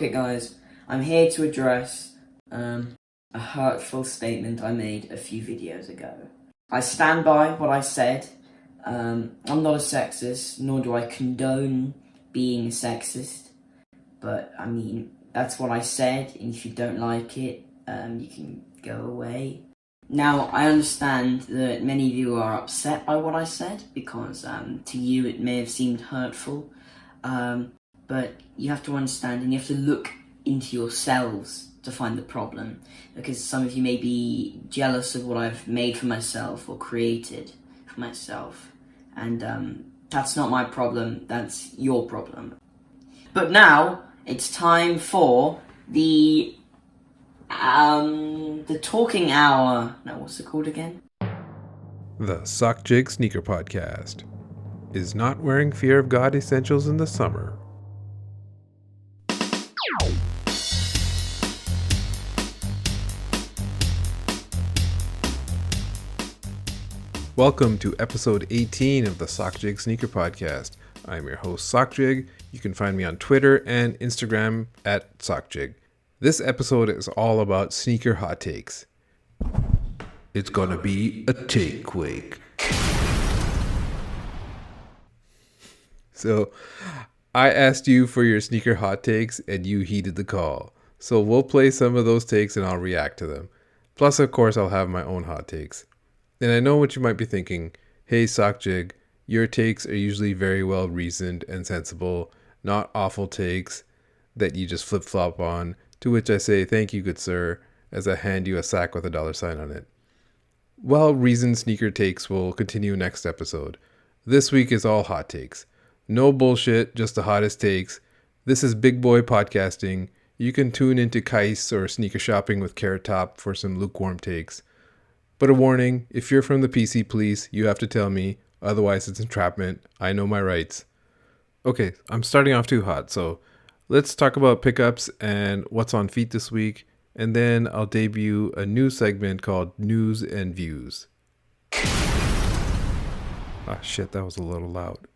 Okay guys, I'm here to address a hurtful statement I made a few videos ago. I stand by what I said. I'm not a sexist, nor do I condone being a sexist. But, I mean, that's what I said, and if you don't like it, you can go away. Now, I understand that many of you are upset by what I said, because to you it may have seemed hurtful. But you have to understand, and you have to look into yourselves to find the problem, because some of you may be jealous of what I've made for myself or created for myself, and that's not my problem, that's your problem. But now it's time for the talking hour. No, what's it called again? The Sockjig Sneaker Podcast. Is not wearing Fear of God essentials in the summer? Welcome to episode 18 of the Sockjig Sneaker Podcast. I'm your host, Sockjig. You can find me on Twitter and Instagram at Sockjig. This episode is all about sneaker hot takes. It's gonna be a take Quake. So, I asked you for your sneaker hot takes and you heeded the call. So we'll play some of those takes and I'll react to them. Plus, of course, I'll have my own hot takes. And I know what you might be thinking. Hey, Sockjig, your takes are usually very well reasoned and sensible, not awful takes that you just flip-flop on, to which I say, thank you, good sir, as I hand you a sack with a $sign on it. Well-reasoned sneaker takes will continue next episode. This week is all hot takes. No bullshit, just the hottest takes. This is big boy podcasting. You can tune into Kais or Sneaker Shopping with Carrot Top for some lukewarm takes. But a warning, if you're from the PC police, you have to tell me, otherwise it's entrapment. I know my rights. Okay, I'm starting off too hot, so let's talk about pickups and what's on feet this week, and then I'll debut a new segment called News and Views. Ah shit, that was a little loud.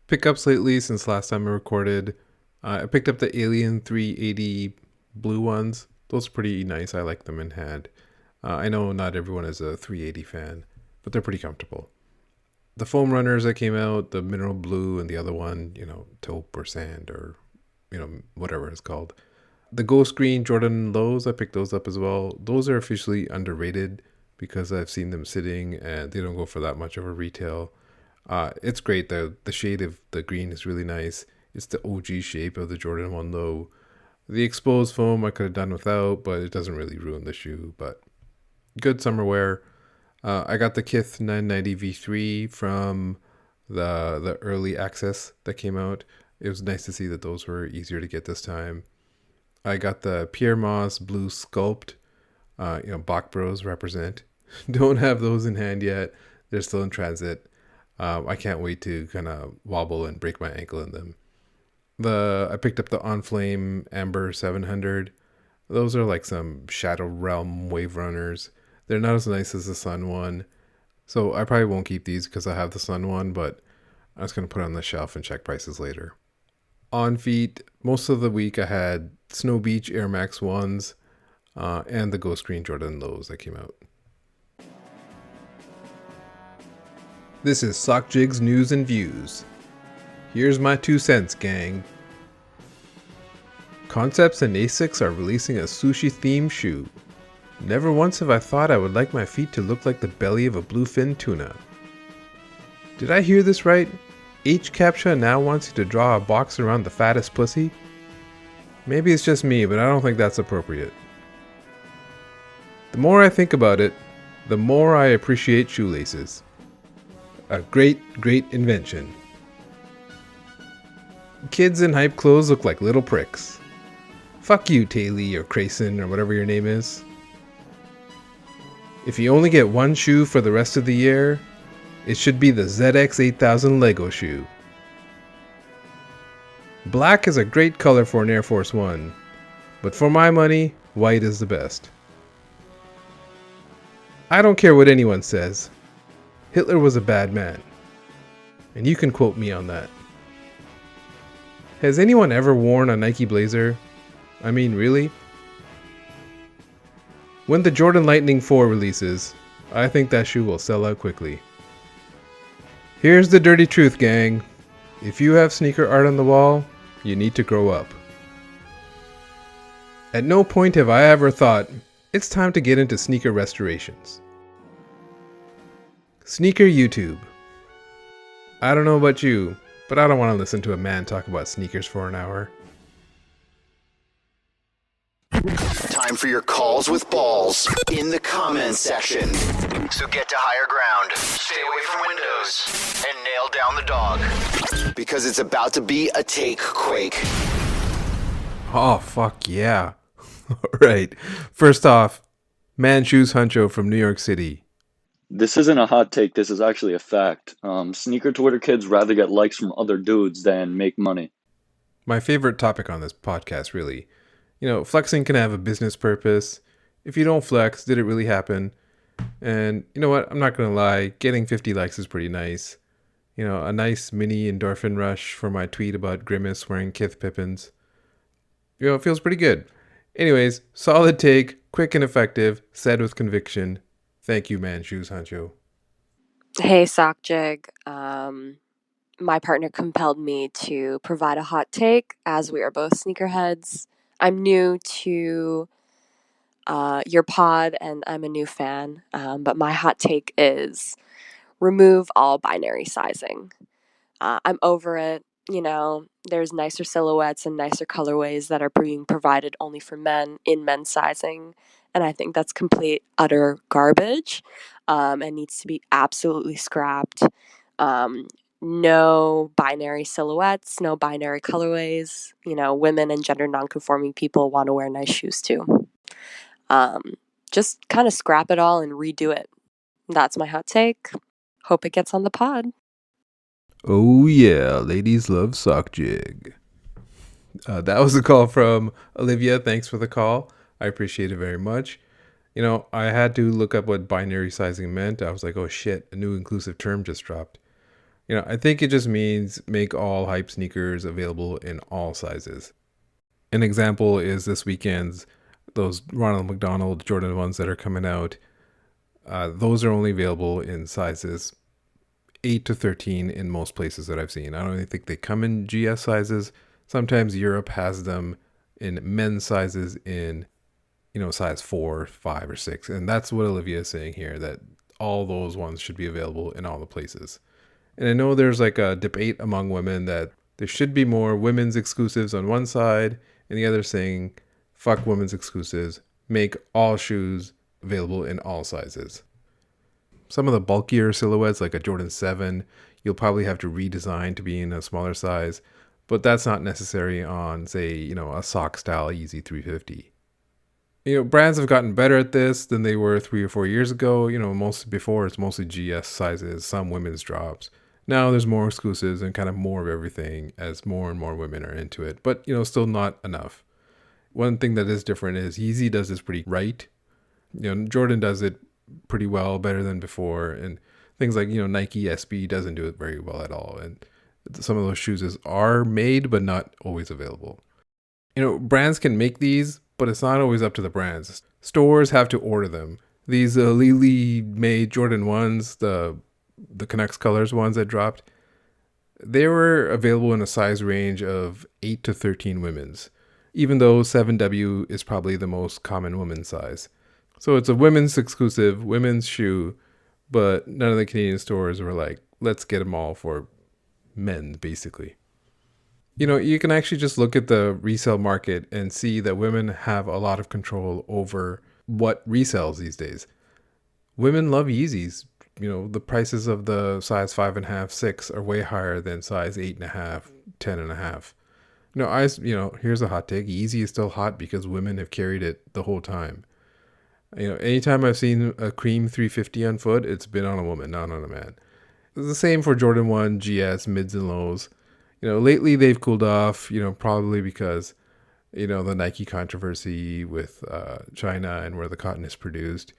Pickups lately since last time I recorded. I picked up the Alien 380 blue ones. Those are pretty nice. I like them in hand. I know not everyone is a 380 fan, but they're pretty comfortable. The foam runners that came out, the mineral blue and the other one, taupe or sand or, whatever it's called. The ghost green Jordan lows, I picked those up as well. Those are officially underrated because I've seen them sitting and they don't go for that much of a retail. It's great. The shade of the green is really nice. It's the OG shape of the Jordan 1 low. The exposed foam I could have done without, but it doesn't really ruin the shoe, but good summer wear. I got the Kith 990 V3 from the early access that came out. It was nice to see that those were easier to get this time. I got the Pierre Moss Blue Sculpt. Bach Bros represent. Don't have those in hand yet. They're still in transit. I can't wait to kind of wobble and break my ankle in them. I picked up the On Flame Amber 700. Those are like some Shadow Realm wave runners. They're not as nice as the Sun one. So I probably won't keep these because I have the Sun one, but I'm just going to put it on the shelf and check prices later. On feet, most of the week I had Snow Beach Air Max 1s and the Ghost Green Jordan lows that came out. This is Sockjig's News and Views. Here's my 2 cents, gang. Concepts and Asics are releasing a sushi-themed shoe. Never once have I thought I would like my feet to look like the belly of a bluefin tuna. Did I hear this right? H-Captcha now wants you to draw a box around the fattest pussy? Maybe it's just me, but I don't think that's appropriate. The more I think about it, the more I appreciate shoelaces. A great, great invention. Kids in hype clothes look like little pricks. Fuck you, Taylor or Crayson or whatever your name is. If you only get one shoe for the rest of the year, it should be the ZX8000 Lego shoe. Black is a great color for an Air Force One, but for my money, white is the best. I don't care what anyone says. Hitler was a bad man, and you can quote me on that. Has anyone ever worn a Nike Blazer? I mean, really? When the Jordan Lightning 4 releases, I think that shoe will sell out quickly. Here's the dirty truth, gang. If you have sneaker art on the wall, you need to grow up. At no point have I ever thought, it's time to get into sneaker restorations. Sneaker YouTube. I don't know about you, but I don't want to listen to a man talk about sneakers for an hour. Time for your calls with balls in the comments section. So get to higher ground, stay away from windows, and nail down the dog. Because it's about to be a take, Quake. Oh, fuck yeah. Alright, first off, Man Shoes Huncho from New York City. This isn't a hot take, this is actually a fact. Sneaker Twitter kids rather get likes from other dudes than make money. My favorite topic on this podcast, really. You know, flexing can have a business purpose. If you don't flex, did it really happen? And you know what? I'm not going to lie. Getting 50 likes is pretty nice. You know, a nice mini endorphin rush for my tweet about Grimace wearing Kith Pippins. You know, it feels pretty good. Anyways, solid take, quick and effective, said with conviction. Thank you, Man Shoes Huncho. Hey, Sockjig. My partner compelled me to provide a hot take as we are both sneakerheads. I'm new to your pod and I'm a new fan, but my hot take is remove all binary sizing. I'm over it. You know, there's nicer silhouettes and nicer colorways that are being provided only for men in men's sizing. And I think that's complete, utter garbage and needs to be absolutely scrapped. No binary silhouettes, no binary colorways. You know, women and gender nonconforming people want to wear nice shoes too. Just kind of scrap it all and redo it. That's my hot take. Hope it gets on the pod. Oh yeah, ladies love Sockjig. That was a call from Olivia. Thanks for the call. I appreciate it very much. You know, I had to look up what binary sizing meant. I was like, oh shit, a new inclusive term just dropped. You know, I think it just means make all hype sneakers available in all sizes. An example is this weekend's, those Ronald McDonald Jordan 1s that are coming out. Those are only available in sizes 8 to 13 in most places that I've seen. I don't even think they come in GS sizes. Sometimes Europe has them in men's sizes in, you know, size 4, 5, or 6. And that's what Olivia is saying here, that all those ones should be available in all the places. And I know there's like a debate among women that there should be more women's exclusives on one side, and the other saying, fuck women's exclusives, make all shoes available in all sizes. Some of the bulkier silhouettes, like a Jordan 7, you'll probably have to redesign to be in a smaller size, but that's not necessary on, say, you know, a sock style Yeezy 350. You know, brands have gotten better at this than they were 3 or 4 years ago. You know, before it's mostly GS sizes, some women's drops. Now there's more exclusives and kind of more of everything as more and more women are into it, but you know, still not enough. One thing that is different is Yeezy does this pretty right. You know, Jordan does it pretty well, better than before, and things like, you know, Nike SB doesn't do it very well at all, and some of those shoes are made but not always available. You know, brands can make these, but it's not always up to the brands. Stores have to order them. These Lily made Jordan 1s, the Connects Colors ones that dropped, they were available in a size range of 8 to 13 women's, even though 7W is probably the most common women's size. So it's a women's exclusive, women's shoe, but none of the Canadian stores were like, let's get them all for men, basically. You know, you can actually just look at the resale market and see that women have a lot of control over what resells these days. Women love Yeezys. You know, the prices of the size 5.5, 6 are way higher than size 8.5, 10.5. Here's a hot take. Yeezy is still hot because women have carried it the whole time. You know, anytime I've seen a cream 350 on foot, it's been on a woman, not on a man. It's the same for Jordan 1, GS, mids and lows. You know, lately they've cooled off, you know, probably because, you know, the Nike controversy with China and where the cotton is produced.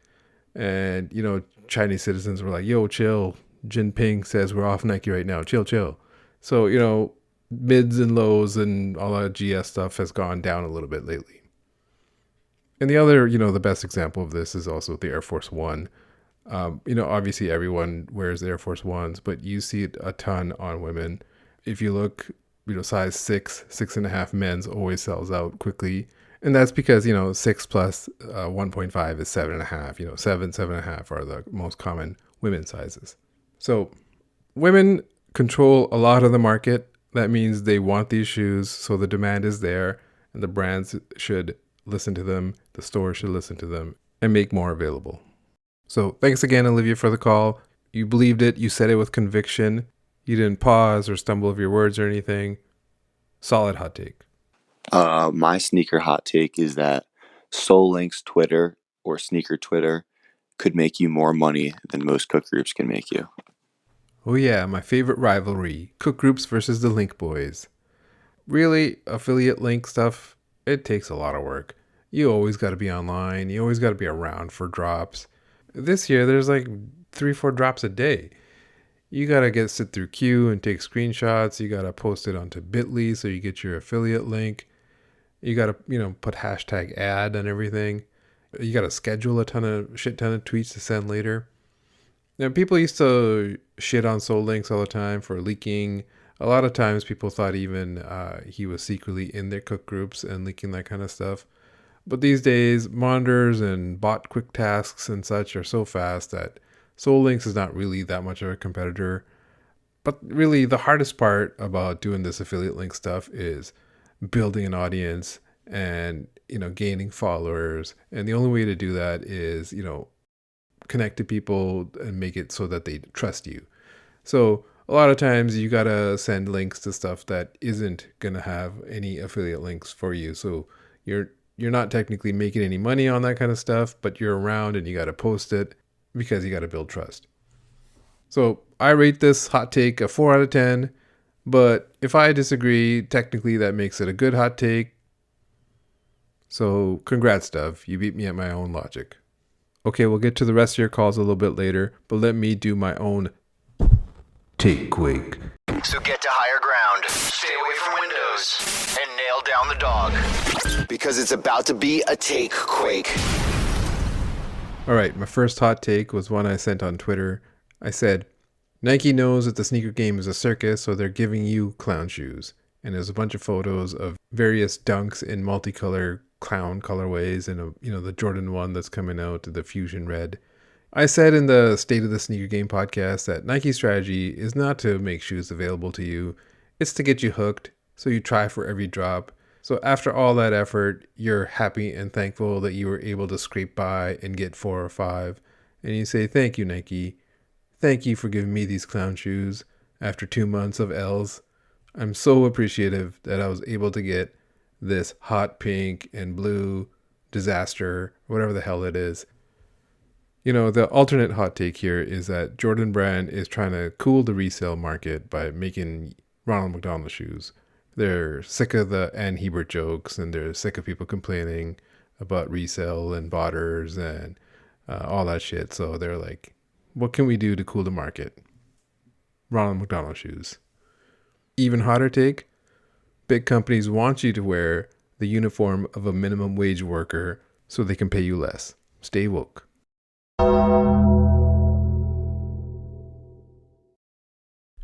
And, you know, Chinese citizens were like, yo, chill. Jinping says we're off Nike right now. Chill. So, you know, mids and lows and all that GS stuff has gone down a little bit lately. And the other, the best example of this is also the Air Force One. Obviously everyone wears the Air Force Ones, but you see it a ton on women. If you look, size 6.5 men's always sells out quickly. And that's because, 6 plus 1.5 is 7.5. 7.5 are the most common women's sizes. So women control a lot of the market. That means they want these shoes, so the demand is there, and the brands should listen to them, the store should listen to them, and make more available. So thanks again, Olivia, for the call. You believed it, you said it with conviction, you didn't pause or stumble over your words or anything. Solid hot take. My sneaker hot take is that Soul Link's Twitter or sneaker Twitter could make you more money than most cook groups can make you. Oh yeah, my favorite rivalry, cook groups versus the Link boys. Really, affiliate link stuff, it takes a lot of work. You always got to be online, you always got to be around for drops. This year, there's like 3-4 drops a day. You got to sit through queue and take screenshots. You got to post it onto Bitly so you get your affiliate link. You got to, put hashtag ad and everything. You got to schedule a shit ton of tweets to send later. Now, people used to shit on Soul Links all the time for leaking. A lot of times people thought even he was secretly in their cook groups and leaking that kind of stuff. But these days, monitors and bot quick tasks and such are so fast that Soul Links is not really that much of a competitor. But really, the hardest part about doing this affiliate link stuff is building an audience and, gaining followers. And the only way to do that is, connect to people and make it so that they trust you. So a lot of times you got to send links to stuff that isn't going to have any affiliate links for you. So you're not technically making any money on that kind of stuff, but you're around and you got to post it because you got to build trust. So I rate this hot take a 4 out of 10, but if I disagree, technically that makes it a good hot take. So congrats, Dove. You beat me at my own logic. Okay, we'll get to the rest of your calls a little bit later, but let me do my own take, Quake. So get to higher ground, stay away from windows, and nail down the dog. Because it's about to be a take, Quake. All right, my first hot take was one I sent on Twitter. I said, Nike knows that the sneaker game is a circus, so they're giving you clown shoes. And there's a bunch of photos of various dunks in multicolor clown colorways and, the Jordan 1 that's coming out, the Fusion Red. I said in the State of the Sneaker Game podcast that Nike's strategy is not to make shoes available to you. It's to get you hooked, so you try for every drop. So after all that effort, you're happy and thankful that you were able to scrape by and get 4 or 5. And you say, thank you, Nike. Thank you for giving me these clown shoes after 2 months of L's. I'm so appreciative that I was able to get this hot pink and blue disaster, whatever the hell it is. The alternate hot take here is that Jordan Brand is trying to cool the resale market by making Ronald McDonald shoes. They're sick of the Ann Hebert jokes, and they're sick of people complaining about resale and botters and all that shit. So they're like, what can we do to cool the market? Ronald McDonald shoes. Even hotter take, big companies want you to wear the uniform of a minimum wage worker so they can pay you less. Stay woke.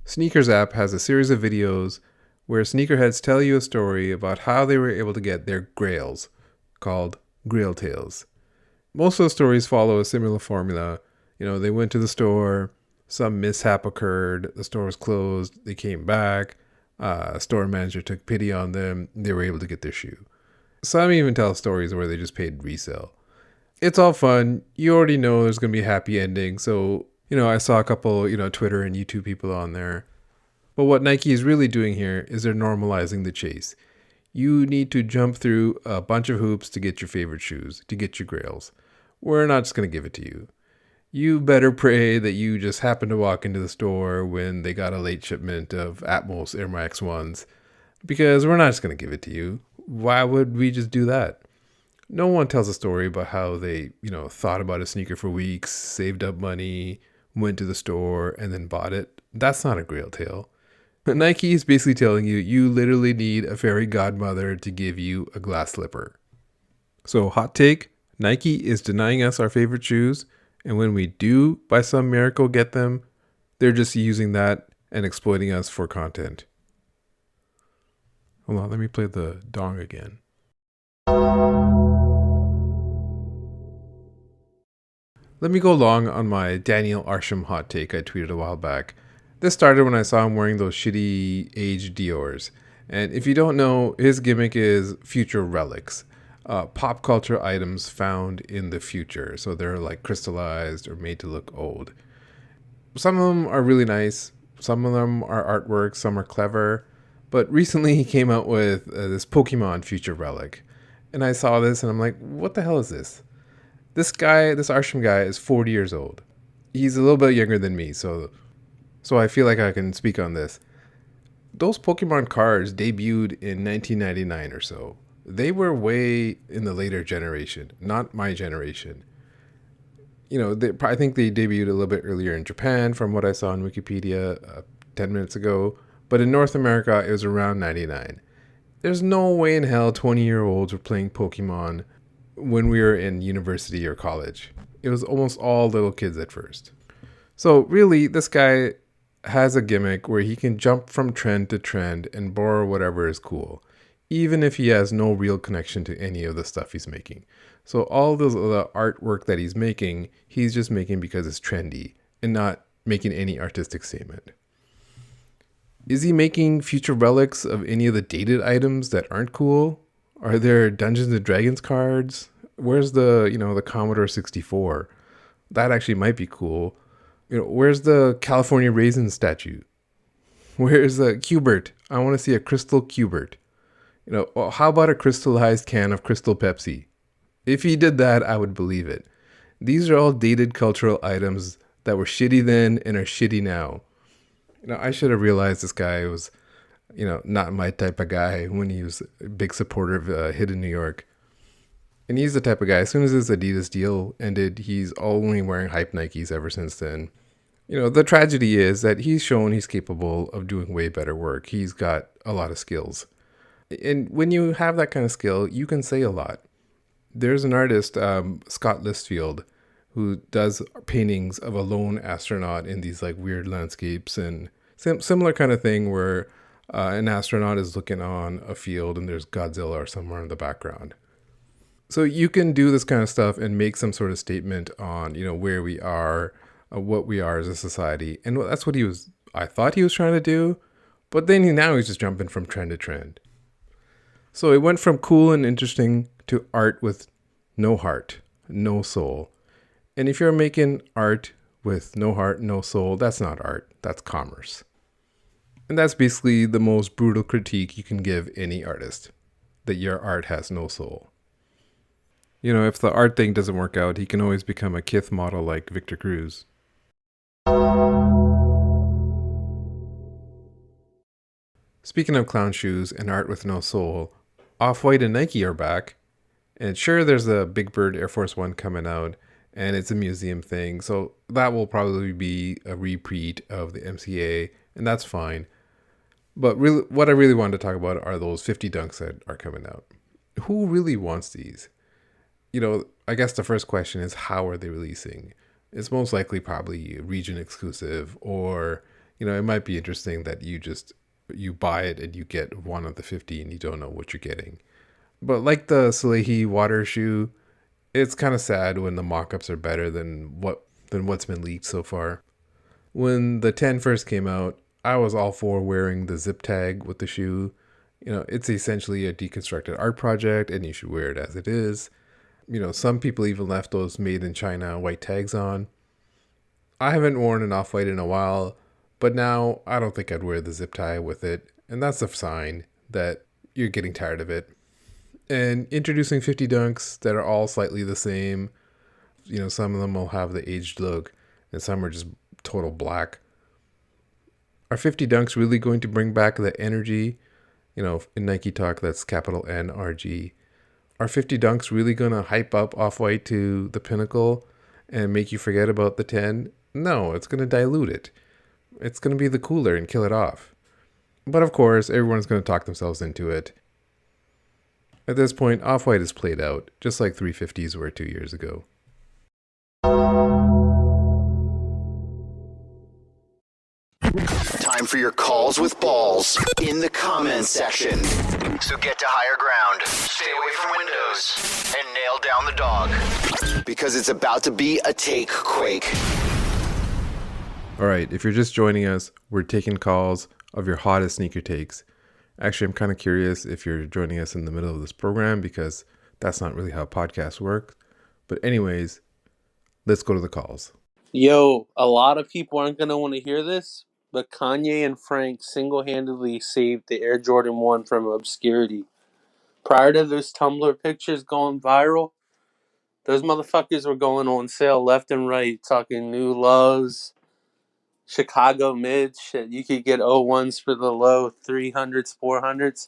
Sneakers app has a series of videos where sneakerheads tell you a story about how they were able to get their grails, called Grail Tales. Most of the stories follow a similar formula. They went to the store, some mishap occurred, the store was closed, they came back, a store manager took pity on them, they were able to get their shoe. Some even tell stories where they just paid resale. It's all fun. You already know there's going to be a happy ending. So, I saw a couple, Twitter and YouTube people on there. But what Nike is really doing here is they're normalizing the chase. You need to jump through a bunch of hoops to get your favorite shoes, to get your grails. We're not just going to give it to you. You better pray that you just happen to walk into the store when they got a late shipment of Atmos Air Max 1s. Because we're not just going to give it to you. Why would we just do that? No one tells a story about how they, thought about a sneaker for weeks, saved up money, went to the store, and then bought it. That's not a Grail tale. Nike is basically telling you, you literally need a fairy godmother to give you a glass slipper. So hot take, Nike is denying us our favorite shoes. And when we do by some miracle get them, they're just using that and exploiting us for content. Hold on, let me play the dong again. Let me go long on my Daniel Arsham hot take I tweeted a while back. This started when I saw him wearing those shitty aged Dior's. And if you don't know, his gimmick is future relics. Pop culture items found in the future. So they're like crystallized or made to look old. Some of them are really nice. Some of them are artwork. Some are clever. But recently he came out with this Pokemon future relic. And I saw this and I'm like, what the hell is this? This guy, this Arsham guy, is 40 years old. He's a little bit younger than me, so I feel like I can speak on this. Those Pokemon cards debuted in 1999 or so. They were way in the later generation, not my generation. You know, I think they debuted a little bit earlier in Japan from what I saw on Wikipedia 10 minutes ago. But in North America, it was around 99. There's no way in hell 20-year-olds were playing Pokemon when we were in university or college. It was almost all little kids at first. So really, this guy has a gimmick where he can jump from trend to trend and borrow whatever is cool, even if he has no real connection to any of the stuff he's making. So all the artwork that he's making, he's just making because it's trendy and not making any artistic statement. Is he making future relics of any of the dated items that aren't cool? Are there Dungeons and Dragons cards? Where's the Commodore 64? That actually might be cool. Where's the California Raisin statue? Where's the Cubert? I want to see a crystal Cubert. How about a crystallized can of Crystal Pepsi? If he did that, I would believe it. These are all dated cultural items that were shitty then and are shitty now. I should have realized this guy was not my type of guy when he was a big supporter of Hidden New York. And he's the type of guy, as soon as his Adidas deal ended, he's only wearing hype Nikes ever since then. The tragedy is that he's shown he's capable of doing way better work. He's got a lot of skills. And when you have that kind of skill, you can say a lot. There's an artist, Scott Listfield, who does paintings of a lone astronaut in these like weird landscapes and similar kind of thing where an astronaut is looking on a field and there's Godzilla or somewhere in the background. So you can do this kind of stuff and make some sort of statement on, where we are, what we are as a society. And that's what I thought he was trying to do. But then now he's just jumping from trend to trend. So it went from cool and interesting to art with no heart, no soul. And if you're making art with no heart, no soul, that's not art, that's commerce. And that's basically the most brutal critique you can give any artist, that your art has no soul. If the art thing doesn't work out, he can always become a Kith model like Victor Cruz. Speaking of clown shoes and art with no soul, Off-White and Nike are back. And sure, there's a Big Bird Air Force One coming out, and it's a museum thing, so that will probably be a repeat of the MCA, and that's fine. But really, what I really wanted to talk about are those 50 dunks that are coming out. Who really wants these? I guess the first question is, how are they releasing? It's most likely probably region exclusive, or, it might be interesting that you buy it and you get one of the 50 and you don't know what you're getting. But like the Salehi water shoe, it's kind of sad when the mock-ups are better than what's been leaked so far. When the 10 first came out, I was all for wearing the zip tag with the shoe. It's essentially a deconstructed art project and you should wear it as it is. Some people even left those made in China white tags on. I haven't worn an Off-White in a while, but now I don't think I'd wear the zip tie with it. And that's a sign that you're getting tired of it. And introducing 50 dunks that are all slightly the same. Some of them will have the aged look and some are just total black. Are 50 dunks really going to bring back the energy? In Nike talk, that's capital NRG. Are 50 dunks really going to hype up Off-White to the pinnacle and make you forget about the 10? No, it's going to dilute it. It's going to be the cooler and kill it off. But of course, everyone's going to talk themselves into it. At this point, Off-White is played out, just like 350s were 2 years ago. Time for your calls with balls in the comments section. So get to higher ground, stay away from windows, and nail down the dog. Because it's about to be a take, Quake. Alright, if you're just joining us, we're taking calls of your hottest sneaker takes. Actually, I'm kind of curious if you're joining us in the middle of this program, because that's not really how podcasts work. But anyways, let's go to the calls. Yo, a lot of people aren't going to want to hear this, but Kanye and Frank single-handedly saved the Air Jordan 1 from obscurity. Prior to those Tumblr pictures going viral, those motherfuckers were going on sale left and right, talking new lows, Chicago mids, shit. You could get 01s for the low, 300s, 400s.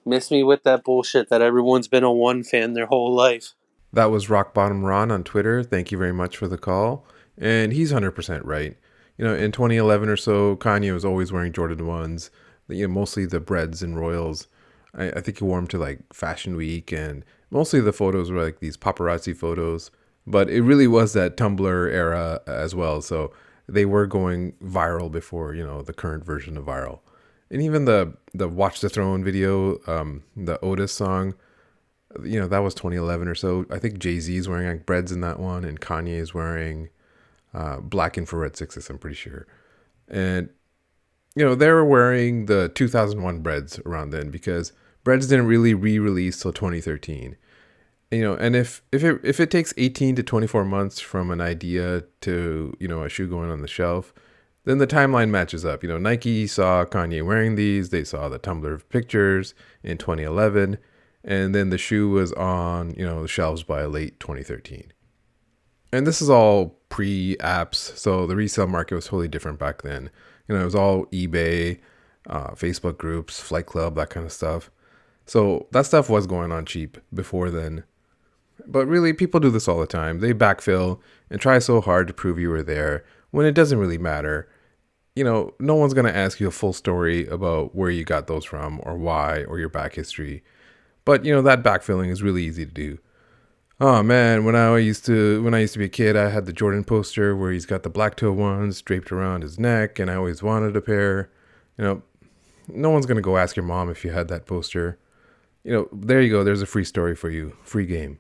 Miss me with that bullshit that everyone's been a 1 fan their whole life. That was Rock Bottom Ron on Twitter. Thank you very much for the call. And he's 100% right. You know, in 2011 or so, Kanye was always wearing Jordan 1s, mostly the Breads and Royals. I think he wore them to like Fashion Week, and mostly the photos were like these paparazzi photos. But it really was that Tumblr era as well. So they were going viral before, the current version of viral. And even the Watch the Throne video, the Otis song, that was 2011 or so. I think Jay-Z's wearing like Breads in that one, and Kanye's wearing black infrared 6s, I'm pretty sure. And, they were wearing the 2001 Breads around then, because Breads didn't really re-release till 2013. And if it takes 18 to 24 months from an idea to, a shoe going on the shelf, then the timeline matches up. Nike saw Kanye wearing these. They saw the Tumblr pictures in 2011. And then the shoe was on, the shelves by late 2013. And this is all pre-apps, so the resale market was totally different back then. It was all eBay, Facebook groups, Flight Club, that kind of stuff. So that stuff was going on cheap before then. But really, people do this all the time. They backfill and try so hard to prove you were there when it doesn't really matter. No one's going to ask you a full story about where you got those from or why or your back history. But, that backfilling is really easy to do. Oh man, when I used to be a kid, I had the Jordan poster where he's got the black toe ones draped around his neck, and I always wanted a pair. No one's going to go ask your mom if you had that poster. There you go. There's a free story for you. Free game.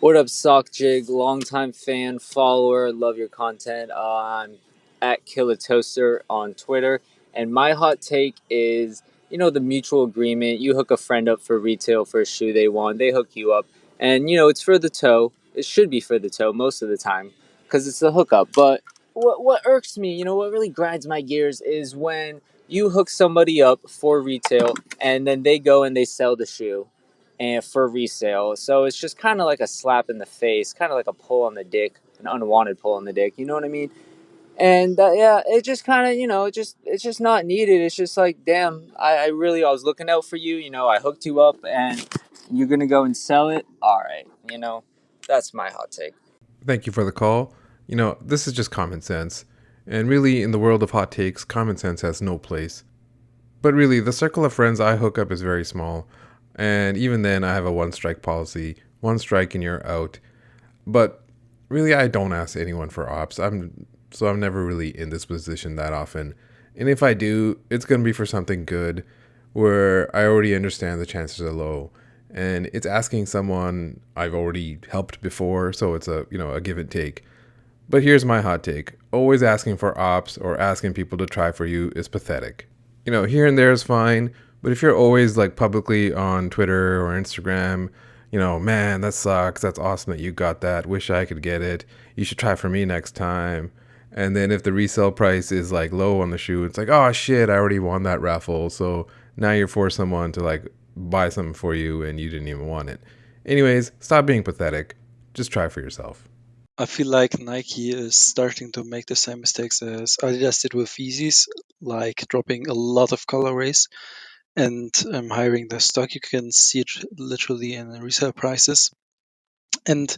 What up, Sockjig? Longtime fan, follower, love your content. I'm at Killer Toaster on Twitter. And my hot take is, the mutual agreement. You hook a friend up for retail for a shoe they want. They hook you up. And, it's for the toe. It should be for the toe most of the time because it's the hookup. But what irks me, what really grinds my gears is when you hook somebody up for retail and then they go and they sell the shoe and for resale. So it's just kind of like a slap in the face, kind of like a pull on the dick, an unwanted pull on the dick. You know what I mean? And it just kind of, it's just not needed. It's just like, damn, I was looking out for you. I hooked you up and you're going to go and sell it. All right. That's my hot take. Thank you for the call. This is just common sense. And really, in the world of hot takes, common sense has no place. But really, the circle of friends I hook up is very small. And even then, I have a one-strike policy. One strike and you're out. But really, I don't ask anyone for ops. I'm never really in this position that often. And if I do, it's going to be for something good where I already understand the chances are low. And it's asking someone I've already helped before, so it's a give and take. But here's my hot take. Always asking for ops or asking people to try for you is pathetic. Here and there is fine, but if you're always like publicly on Twitter or Instagram, man, that sucks. That's awesome that you got that. Wish I could get it. You should try for me next time. And then if the resale price is like low on the shoe, it's like, oh shit, I already won that raffle. So now you're forced someone to like buy something for you and you didn't even want it. Anyways, stop being pathetic. Just try for yourself. I feel like Nike is starting to make the same mistakes as Adidas did with Yeezys, like dropping a lot of colorways and hiring the stock. You can see it literally in the resale prices. And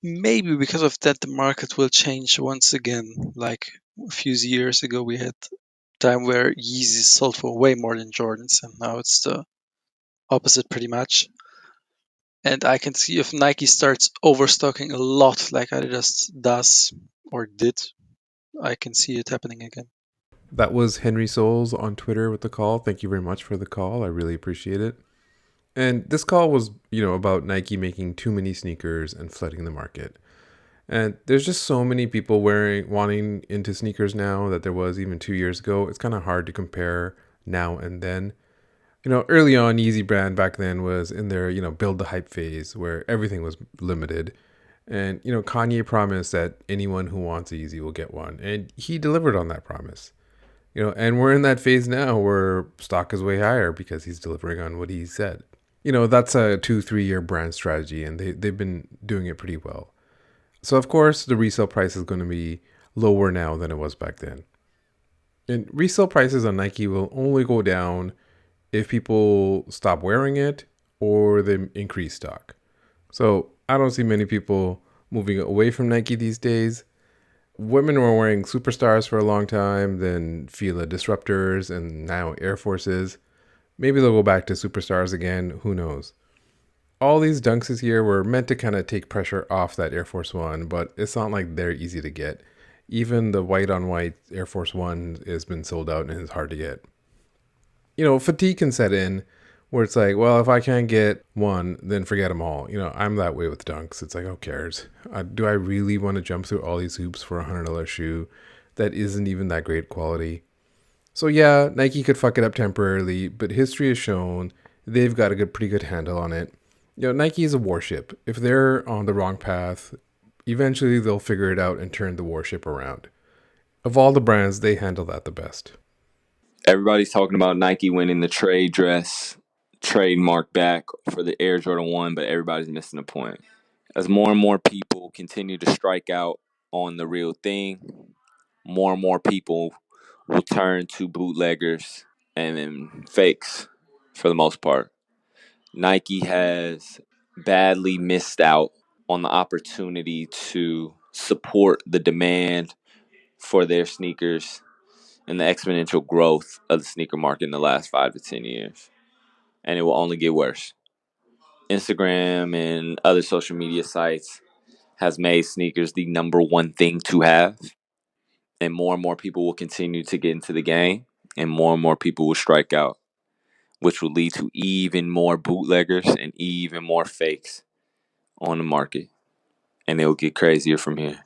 maybe because of that, the market will change once again. Like a few years ago, we had time where Yeezys sold for way more than Jordans, and now it's the opposite pretty much. And I can see if Nike starts overstocking a lot like Adidas does or did, I can see it happening again. That was Henry Souls on Twitter with the call. Thank you very much for the call. I really appreciate it. And this call was, about Nike making too many sneakers and flooding the market. And there's just so many people wanting into sneakers now that there was even 2 years ago. It's kind of hard to compare now and then. Early on, Yeezy brand back then was in their, build the hype phase where everything was limited. And, Kanye promised that anyone who wants a Yeezy will get one. And he delivered on that promise. And we're in that phase now where stock is way higher because he's delivering on what he said. That's a 2-3 year brand strategy, and they've been doing it pretty well. So, of course, the resale price is going to be lower now than it was back then. And resale prices on Nike will only go down if people stop wearing it or they increase stock. So, I don't see many people moving away from Nike these days. Women were wearing Superstars for a long time, then Fila Disruptors, and now Air Forces. Maybe they'll go back to Superstars again. Who knows? All these dunks this year were meant to kind of take pressure off that Air Force One, but it's not like they're easy to get. Even the white on white Air Force One has been sold out and is hard to get. Fatigue can set in where it's like, well, if I can't get one, then forget them all. I'm that way with dunks. It's like, who cares? Do I really want to jump through all these hoops for a $100 shoe that isn't even that great quality? So yeah, Nike could fuck it up temporarily, but history has shown they've got a pretty good handle on it. Nike is a warship. If they're on the wrong path, eventually they'll figure it out and turn the warship around. Of all the brands, they handle that the best. Everybody's talking about Nike winning the trade dress trademark back for the Air Jordan 1, but everybody's missing the point. As more and more people continue to strike out on the real thing, more and more people will turn to bootleggers and fakes for the most part. Nike has badly missed out on the opportunity to support the demand for their sneakers and the exponential growth of the sneaker market in the last 5 to 10 years. And it will only get worse. Instagram and other social media sites has made sneakers the number one thing to have. And more people will continue to get into the game, and more people will strike out, which will lead to even more bootleggers and even more fakes on the market. And it will get crazier from here.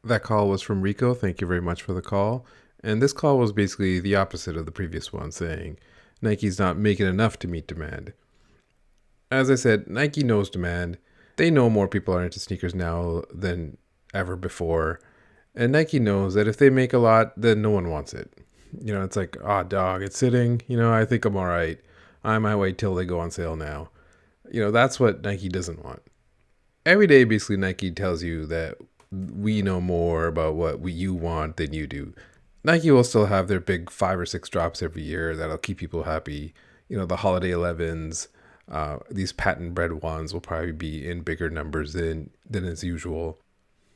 That call was from Rico. Thank you very much for the call. And this call was basically the opposite of the previous one, saying Nike's not making enough to meet demand. As I said, Nike knows demand. They know more people are into sneakers now than ever before. And Nike knows that if they make a lot, then no one wants it. It's like, dog, it's sitting. I think I'm all right. I might wait till they go on sale now. That's what Nike doesn't want. Every day, basically, Nike tells you that we know more about what you want than you do. Nike will still have their big 5 or 6 drops every year that'll keep people happy. The holiday 11s, these patent bred ones will probably be in bigger numbers than is usual.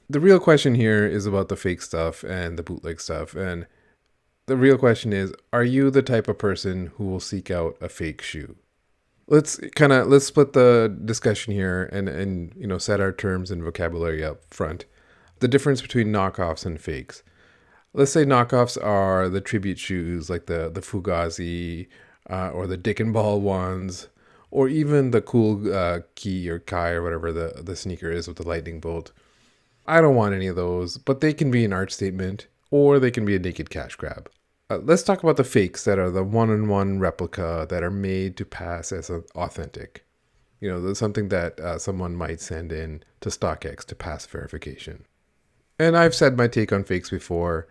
The real question here is about the fake stuff and the bootleg stuff. And the real question is, are you the type of person who will seek out a fake shoe? Let's split the discussion here and set our terms and vocabulary up front. The difference between knockoffs and fakes. Let's say knockoffs are the tribute shoes like the Fugazi or the Dick and Ball ones, or even the cool Key or Kai or whatever the sneaker is with the lightning bolt. I don't want any of those, but they can be an art statement or they can be a naked cash grab. Let's talk about the fakes that are the one-on-one replica that are made to pass as authentic. There's something that someone might send in to StockX to pass verification. And I've said my take on fakes before.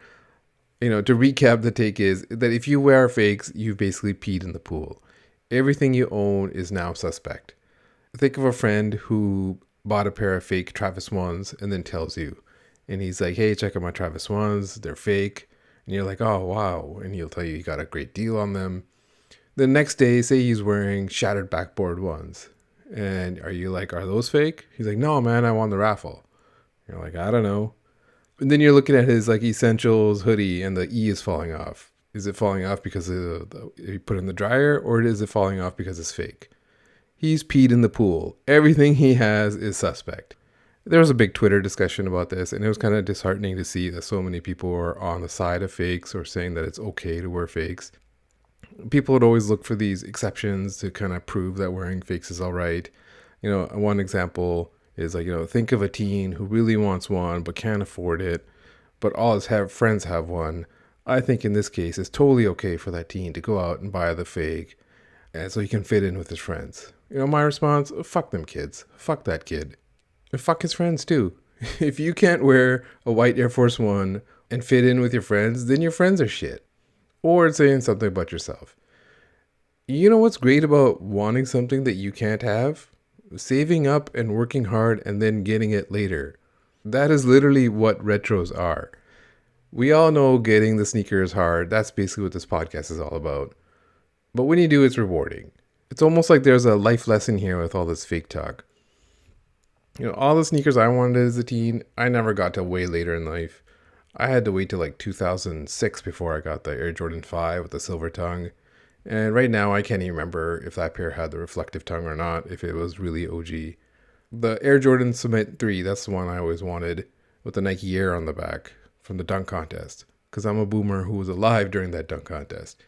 To recap, the take is that if you wear fakes, you've basically peed in the pool. Everything you own is now suspect. Think of a friend who bought a pair of fake Travis Ones and then tells you. And he's like, hey, check out my Travis Ones. They're fake. And you're like, oh, wow. And he'll tell you he got a great deal on them. The next day, say he's wearing shattered backboard ones. And are you like, are those fake? He's like, no, man, I won the raffle. You're like, I don't know. And then you're looking at his like Essentials hoodie and the E is falling off. Is it falling off because you put it in the dryer, or is it falling off because it's fake? He's peed in the pool. Everything he has is suspect. There was a big Twitter discussion about this, and it was kind of disheartening to see that so many people were on the side of fakes or saying that it's okay to wear fakes. People would always look for these exceptions to kind of prove that wearing fakes is all right. One example is think of a teen who really wants one but can't afford it, but all his friends have one. I think in this case, it's totally okay for that teen to go out and buy the fake, and so he can fit in with his friends. My response, fuck them kids. Fuck that kid. And fuck his friends too. If you can't wear a white Air Force One and fit in with your friends, then your friends are shit. Or it's saying something about yourself. You know what's great about wanting something that you can't have? Saving up and working hard and then getting it later. That is literally what retros are. We all know getting the sneaker is hard. That's basically what this podcast is all about. But when you do, it's rewarding. It's almost like there's a life lesson here with all this fake talk. All the sneakers I wanted as a teen, I never got till way later in life. I had to wait till 2006 before I got the Air Jordan 5 with the silver tongue. And right now, I can't even remember if that pair had the reflective tongue or not, if it was really OG. The Air Jordan Cement 3, that's the one I always wanted, with the Nike Air on the back from the dunk contest, because I'm a boomer who was alive during that dunk contest.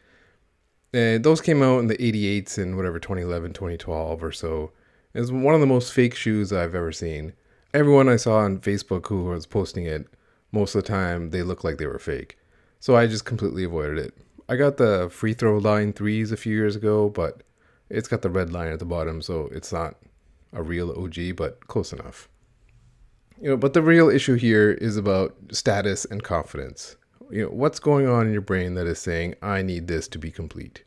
And those came out in the 88s in 2011, 2012 or so. It was one of the most fake shoes I've ever seen. Everyone I saw on Facebook who was posting it, most of the time, they looked like they were fake. So I just completely avoided it. I got the free throw line 3s a few years ago, but it's got the red line at the bottom, so it's not a real OG, but close enough. But the real issue here is about status and confidence. What's going on in your brain that is saying, I need this to be complete.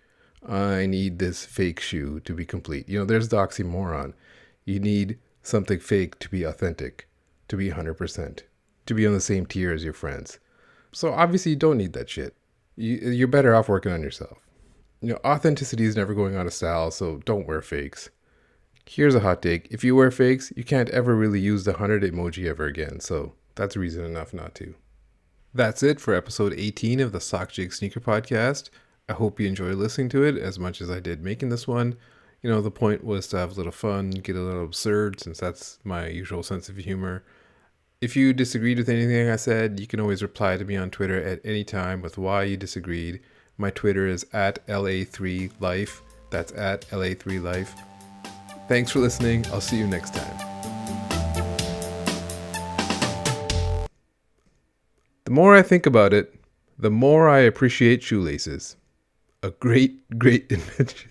I need this fake shoe to be complete. There's the oxymoron. You need something fake to be authentic, to be 100%, to be on the same tier as your friends. So obviously you don't need that shit. You're better off working on yourself. Authenticity is never going out of style, so don't wear fakes. Here's a hot take. If you wear fakes, you can't ever really use the 100 emoji ever again, so that's reason enough not to. That's it for episode 18 of the Sockjig Sneaker Podcast. I hope you enjoyed listening to it as much as I did making this one. The point was to have a little fun, get a little absurd, since that's my usual sense of humor. If you disagreed with anything I said, you can always reply to me on Twitter at any time with why you disagreed. My Twitter is at LA3Life. That's at LA3Life. Thanks for listening. I'll see you next time. The more I think about it, the more I appreciate shoelaces. A great, great invention.